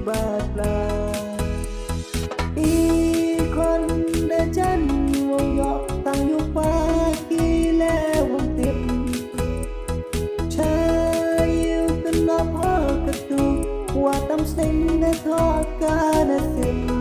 bạt là y con đã chân vô dọ tăng yêu qua khi lẽ vòng tiệm cha yêu cần nó phơ cất tu qua tâm sinh đã thoát ca đã tìm